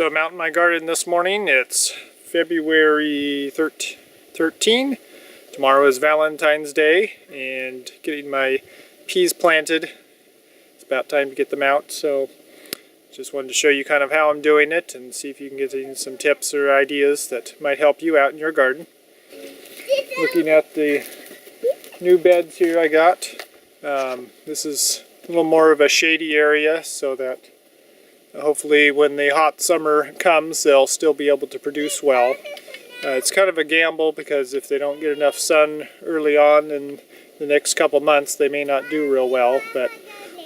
So I'm out in my garden this morning. It's February 13. Tomorrow is Valentine's Day and getting my peas planted. It's about time to get them out, so just wanted to show you kind of how I'm doing it and see if you can get some tips or ideas that might help you out in your garden. Looking at the new beds here I got. This is a little more of a shady area so that hopefully when the hot summer comes they'll still be able to produce well. It's kind of a gamble because if they don't get enough sun early on in the next couple months they may not do real well, but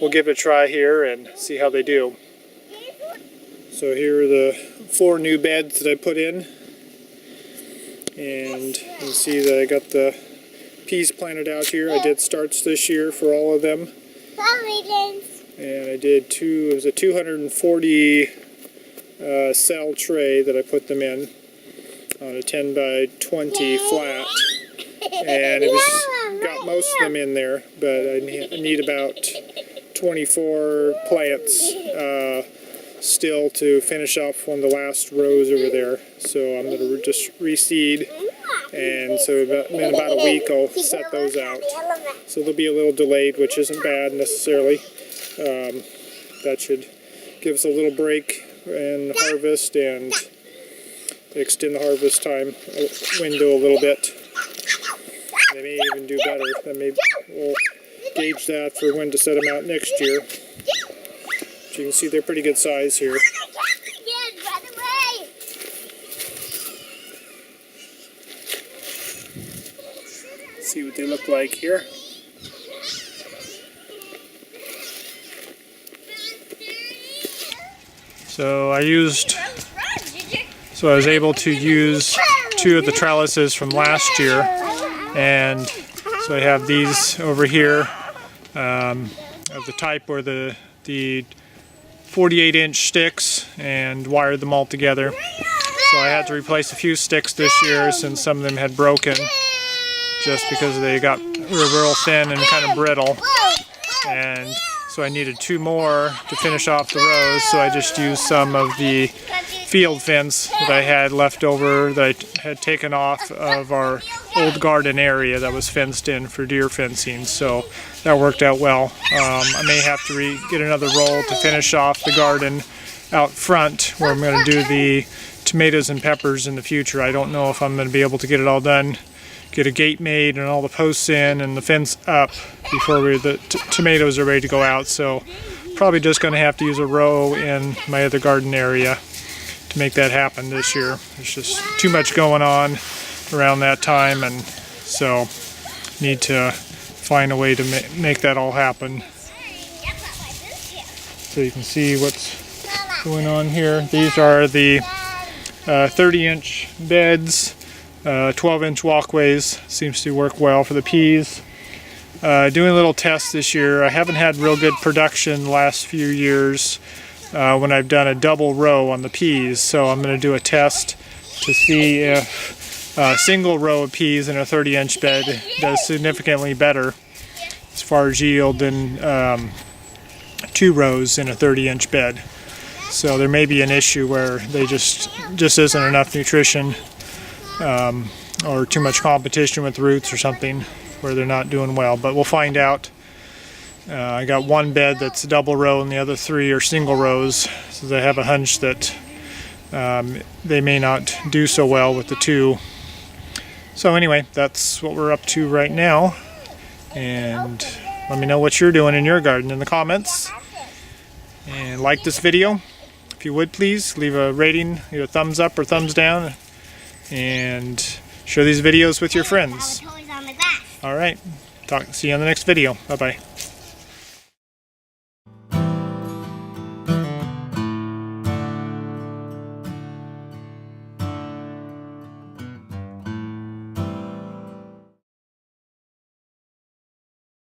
we'll give it a try here and see how they do. So here are the 4 new beds that I put in, and you can see that I got the peas planted out here. I did starts this year for all of them. And I did it was a 240 cell tray that I put them in on a 10 by 20 flat, and got most of them in there, but I need about 24 plants still to finish off one of the last rows over there. So I'm going to just reseed, and so in about a week I'll set those out. So they'll be a little delayed, which isn't bad necessarily. That should give us a little break in harvest and extend the harvest time window a little bit. They may even do better. We'll gauge that for when to set them out next year. But you can see they're pretty good size here. See what they look like here. So I was able to use 2 of the trellises from last year, and so I have these over here of the type where the 48-inch sticks, and wired them all together. So I had to replace a few sticks this year since some of them had broken, just because they got real thin and kind of brittle, and so I needed 2 more to finish off the rows, so I just used some of the field fence that I had left over that I had taken off of our old garden area that was fenced in for deer fencing, so that worked out well. I may have to get another roll to finish off the garden out front where I'm going to do the tomatoes and peppers in the future. I don't know if I'm going to be able to get it all done, get a gate made and all the posts in and the fence up before the tomatoes are ready to go out, so probably just going to have to use a row in my other garden area to make that happen this year. There's just too much going on around that time, and so need to find a way to make that all happen. So you can see what's going on here. These are the 30-inch beds, 12-inch walkways. Seems to work well for the peas. Doing a little test this year. I haven't had real good production the last few years when I've done a double row on the peas, so I'm going to do a test to see if a single row of peas in a 30-inch bed does significantly better as far as yield than 2 rows in a 30-inch bed. So there may be an issue where they just isn't enough nutrition or too much competition with roots or something where they're not doing well, but we'll find out. I got 1 bed that's a double row and the other 3 are single rows, so I have a hunch that they may not do so well with the 2. So anyway, that's what we're up to right now, and let me know what you're doing in your garden in the comments, and like this video if you would, please leave a rating, either thumbs up or thumbs down, and share these videos with your friends. Alright, see you on the next video. Bye bye.